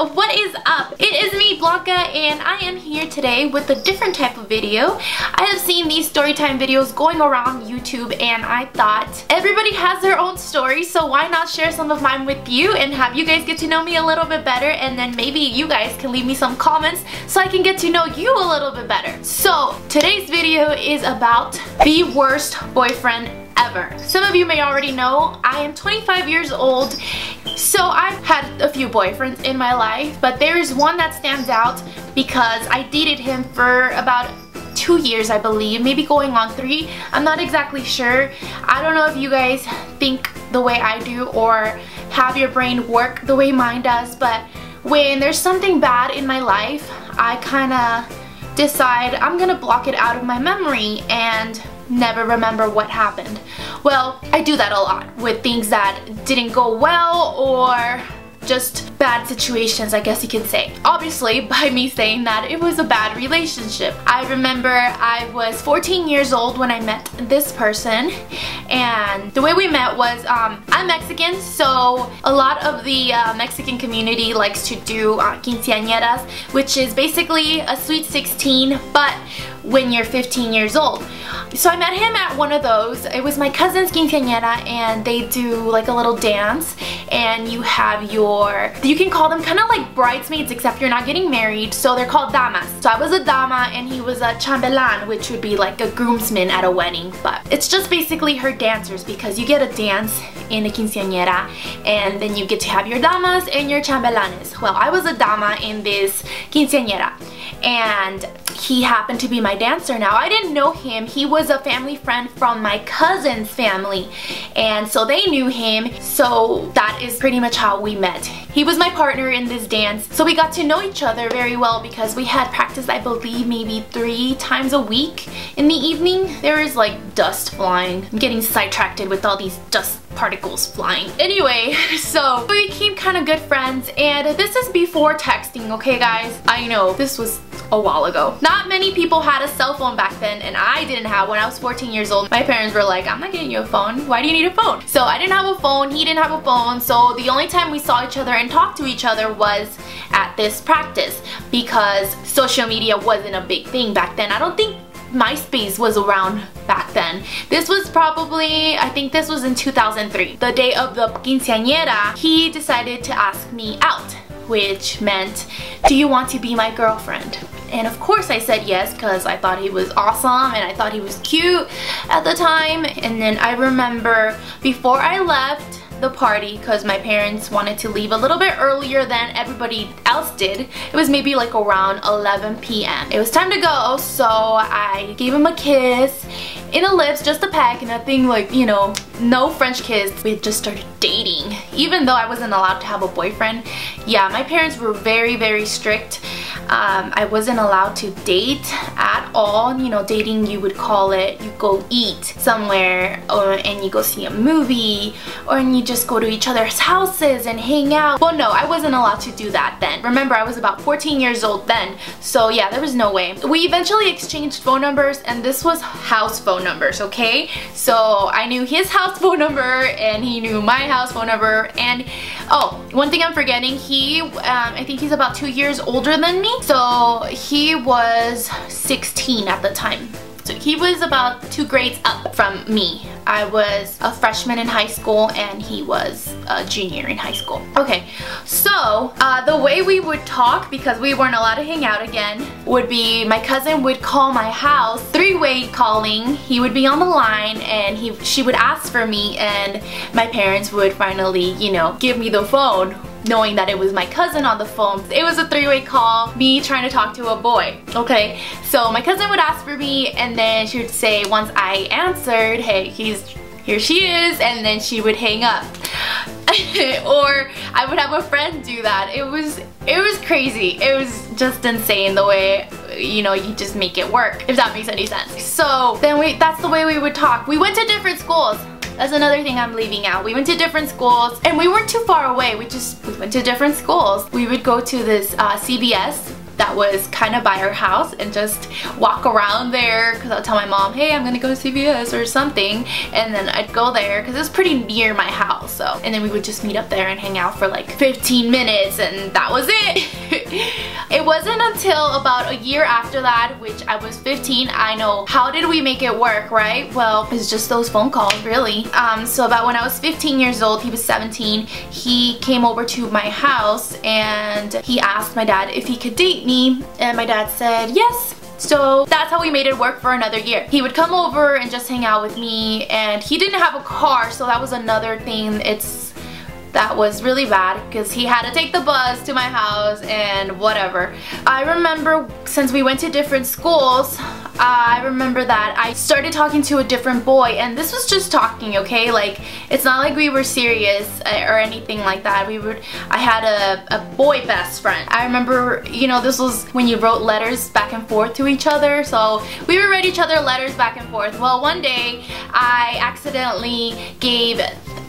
what is up? It is me, Blanca, and I am here today with a different type of video. I have seen these storytime videos going around YouTube, and I thought everybody has their own story, so why not share some of mine with you and have you guys get to know me a little bit better, and then maybe you guys can leave me some comments so I can get to know you a little bit better. So today's video is about the worst boyfriend ever. Some of you may already know I am 25 years old, so I've had a few boyfriends in my life, but there is one that stands out because I dated him for about 2 years, I believe, maybe going on 3. I'm not exactly sure. I don't know if you guys think the way I do or have your brain work the way mine does, but when there's something bad in my life, I kind of decide I'm gonna block it out of my memory and never remember what happened. Well, I do that a lot with things that didn't go well or just bad situations, I guess you could say. Obviously, by me saying that, it was a bad relationship. I remember I was 14 years old when I met this person, and the way we met was, I'm Mexican, so a lot of the Mexican community likes to do quinceaneras, which is basically a sweet 16, but when you're 15 years old. So I met him at one of those. It was my cousin's quinceanera, and they do like a little dance, and you have you can call them kind of like bridesmaids, except you're not getting married, so they're called damas. So I was a dama and he was a chambelan, which would be like a groomsman at a wedding, but it's just basically her dancers, because you get a dance in a quinceañera and then you get to have your damas and your chambelanes. Well, I was a dama in this quinceañera, and he happened to be my dancer. Now, I didn't know him. He was a family friend from my cousin's family, and so they knew him, so that is pretty much how we met. He was my partner in this dance, so we got to know each other very well because we had practice, I believe, maybe 3 times a week in the evening. There is like dust flying. I'm getting sidetracked with all these dust particles flying. Anyway, so we became kind of good friends, and this is before texting, okay guys? I know, this was a while ago. Not many people had a cell phone back then, and I didn't have. When I was 14 years old, my parents were like, I'm not getting you a phone. Why do you need a phone? So I didn't have a phone, he didn't have a phone, so the only time we saw each other and talked to each other was at this practice, because social media wasn't a big thing back then. I don't think MySpace was around back then. This was probably, I think this was in 2003. The day of the quinceañera, he decided to ask me out, which meant, do you want to be my girlfriend? And of course I said yes, because I thought he was awesome and I thought he was cute at the time. And then I remember before I left the party, because my parents wanted to leave a little bit earlier than everybody else did. It was maybe like around 11 p.m. It was time to go, so I gave him a kiss in the lips, just a peck, nothing like, you know, no French kiss. We just started dating, even though I wasn't allowed to have a boyfriend. Yeah, my parents were very, very strict. I wasn't allowed to date at all. You know, dating, you would call it, you go eat somewhere, and you go see a movie, or you just go to each other's houses and hang out. Well, no, I wasn't allowed to do that then. Remember, I was about 14 years old then, so yeah, there was no way. We eventually exchanged phone numbers, and this was house phone numbers, okay? So I knew his house phone number and he knew my house phone number. And oh, one thing I'm forgetting, he I think he's about 2 years older than me, so he was 16 at the time. So he was about 2 grades up from me. I was a freshman in high school and he was a junior in high school. Okay, so the way we would talk, because we weren't allowed to hang out again, would be my cousin would call my house, 3-way calling. He would be on the line and she would ask for me, and my parents would finally, you know, give me the phone, knowing that it was my cousin on the phone. It was a 3-way call, me trying to talk to a boy, okay? So my cousin would ask for me, and then she would say, once I answered, hey, here she is, and then she would hang up. Or I would have a friend do that. It was crazy. It was just insane the way, you know, you just make it work, if that makes any sense. So then that's the way we would talk. We went to different schools. That's another thing I'm leaving out. We went to different schools, and we weren't too far away. We went to different schools. We would go to this CBS that was kind of by our house and just walk around there, because I'll tell my mom, hey, I'm gonna go to CVS or something, and then I'd go there because it's pretty near my house. So, and then we would just meet up there and hang out for like 15 minutes, and that was it. It wasn't until about a year after that, which I was 15, I know, how did we make it work, right? Well, it's just those phone calls, really. So about when I was 15 years old, he was 17, he came over to my house and he asked my dad if he could date me, and my dad said yes. So that's how we made it work for another year. He would come over and just hang out with me, and he didn't have a car, so that was another thing. That was really bad because he had to take the bus to my house and whatever. I remember, since we went to different schools, I remember that I started talking to a different boy, and this was just talking, okay? Like, it's not like we were serious or anything like that. I had a boy best friend. I remember, you know, this was when you wrote letters back and forth to each other, so we would write each other letters back and forth. Well, one day I accidentally gave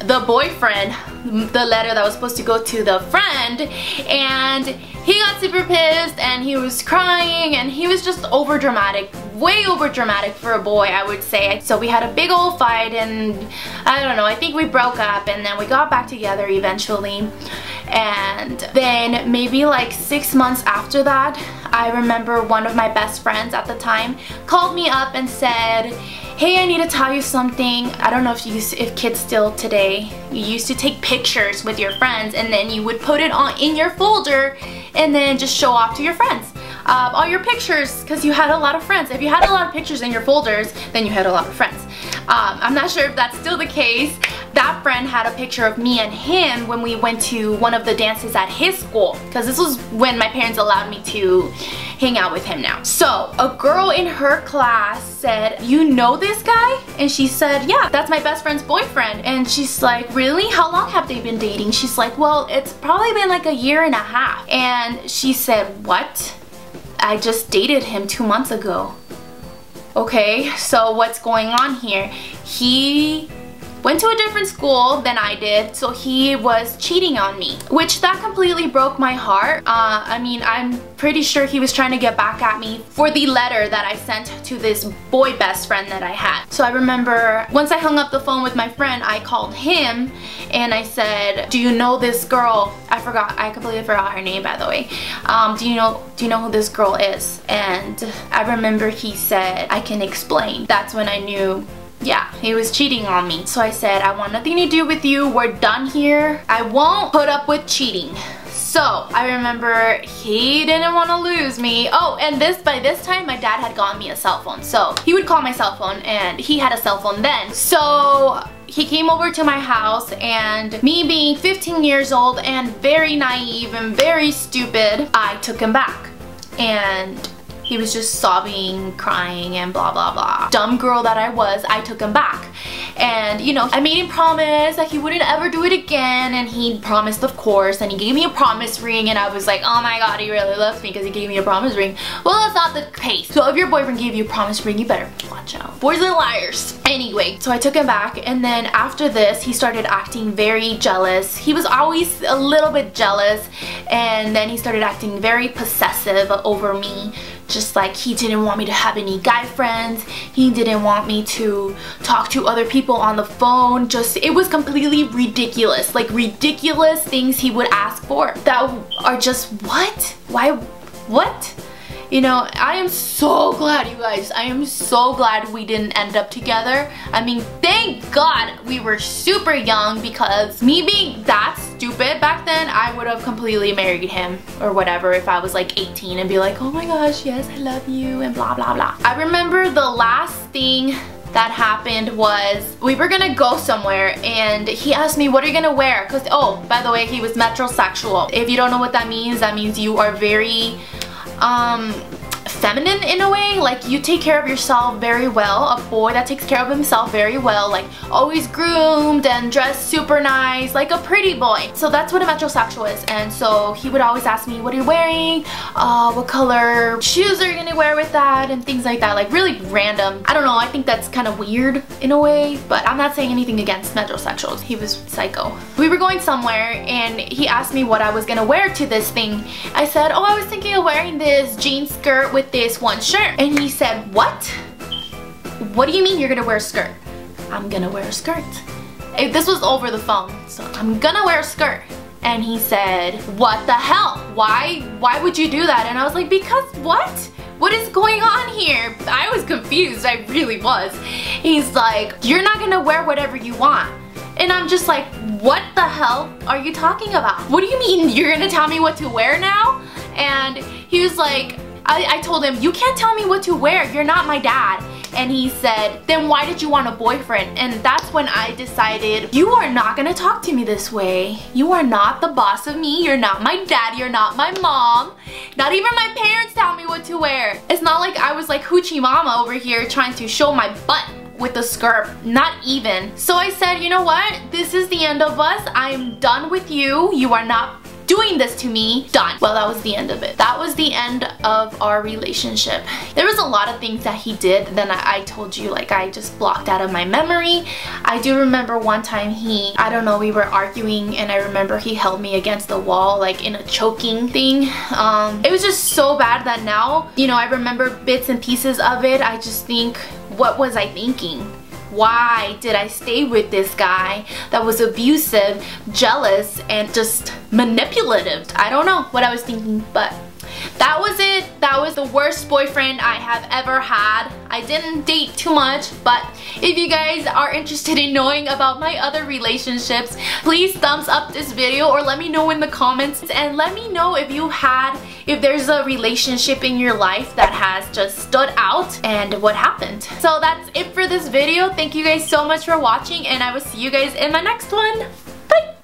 the boyfriend the letter that was supposed to go to the friend, and he got super pissed and he was crying and he was just over dramatic, way over dramatic for a boy, I would say. So we had a big old fight, and I don't know, I think we broke up, and then we got back together eventually. And then maybe like 6 months after that, I remember one of my best friends at the time called me up and said, hey, I need to tell you something. I don't know if kids still today, you used to take pictures with your friends and then you would put it in your folder and then just show off to your friends. All your pictures, because you had a lot of friends. If you had a lot of pictures in your folders, then you had a lot of friends. I'm not sure if that's still the case. That friend had a picture of me and him when we went to one of the dances at his school, because this was when my parents allowed me to hang out with him now. So a girl in her class said, you know this guy? And she said, yeah, that's my best friend's boyfriend. And she's like, really? How long have they been dating? She's like, well, it's probably been like a year and a half. And she said, what? I just dated him 2 months ago. Okay, so what's going on here? He went to a different school than I did, so he was cheating on me, which that completely broke my heart. I mean, I'm pretty sure he was trying to get back at me for the letter that I sent to this boy best friend that I had. So I remember once I hung up the phone with my friend, I called him and I said, do you know this girl? I completely forgot her name, by the way. Do you know who this girl is? And I remember he said, I can explain. That's when I knew, yeah, he was cheating on me. So I said, I want nothing to do with you. We're done here. I won't put up with cheating. So I remember he didn't want to lose me. Oh, and by this time my dad had gotten me a cell phone. So he would call my cell phone, and he had a cell phone then. So he came over to my house, and me being 15 years old and very naive and very stupid, I took him back. And he was just sobbing, crying, and blah blah blah. Dumb girl that I was, I took him back. And you know, I made him promise that he wouldn't ever do it again, and he promised, of course, and he gave me a promise ring, and I was like, oh my god, he really loves me because he gave me a promise ring. Well, that's not the case. So if your boyfriend gave you a promise ring, you better watch out. Boys are liars. Anyway, so I took him back, and then after this, he started acting very jealous. He was always a little bit jealous, and then he started acting very possessive over me. Just like he didn't want me to have any guy friends. He didn't want me to talk to other people on the phone. It was completely ridiculous. Like ridiculous things he would ask for that are just, what? Why? What? You know, I am so glad, you guys. I am so glad we didn't end up together. I mean, thank God we were super young, because me being that stupid back then, I would have completely married him or whatever if I was like 18 and be like, oh my gosh, yes, I love you and blah, blah, blah. I remember the last thing that happened was we were gonna go somewhere, and he asked me, what are you gonna wear? Because, oh, by the way, he was metrosexual. If you don't know what that means you are very feminine in a way. Like, you take care of yourself very well. A boy that takes care of himself very well, like always groomed and dressed super nice, like a pretty boy. So that's what a metrosexual is. And so he would always ask me, what are you wearing? What color shoes are you gonna wear with that? And things like that, like really random. I don't know, I think that's kind of weird in a way, but I'm not saying anything against metrosexuals. He was psycho. We were going somewhere and he asked me what I was gonna wear to this thing. I said, oh, I was thinking of wearing this jean skirt with this one shirt. And he said, what? What do you mean you're gonna wear a skirt? I'm gonna wear a skirt. This was over the phone, so I'm gonna wear a skirt. And he said, what the hell? Why would you do that? And I was like, because what? What is going on here? I was confused, I really was. He's like, you're not gonna wear whatever you want. And I'm just like, what the hell are you talking about? What do you mean you're gonna tell me what to wear now? And he was like, I told him, you can't tell me what to wear, you're not my dad. And he said, then why did you want a boyfriend? And that's when I decided, you are not gonna talk to me this way. You are not the boss of me, you're not my dad, you're not my mom. Not even my parents tell me what to wear. It's not like I was like hoochie mama over here trying to show my butt with the skirt, not even. So I said, you know what? This is the end of us. I'm done with you. You are not doing this to me. Done. Well, that was the end of it. That was the end of our relationship. There was a lot of things that he did then I told you, like, I just blocked out of my memory. I do remember one time I don't know, we were arguing and I remember he held me against the wall like in a choking thing. It was just so bad that now, you know, I remember bits and pieces of it. I just think, what was I thinking? Why did I stay with this guy that was abusive, jealous, and just manipulative? I don't know what I was thinking, but that was it. That was the worst boyfriend I have ever had. I didn't date too much, but if you guys are interested in knowing about my other relationships, please thumbs up this video or let me know in the comments, and let me know if there's a relationship in your life that has just stood out and what happened. So that's it for this video. Thank you guys so much for watching, and I will see you guys in my next one. Bye!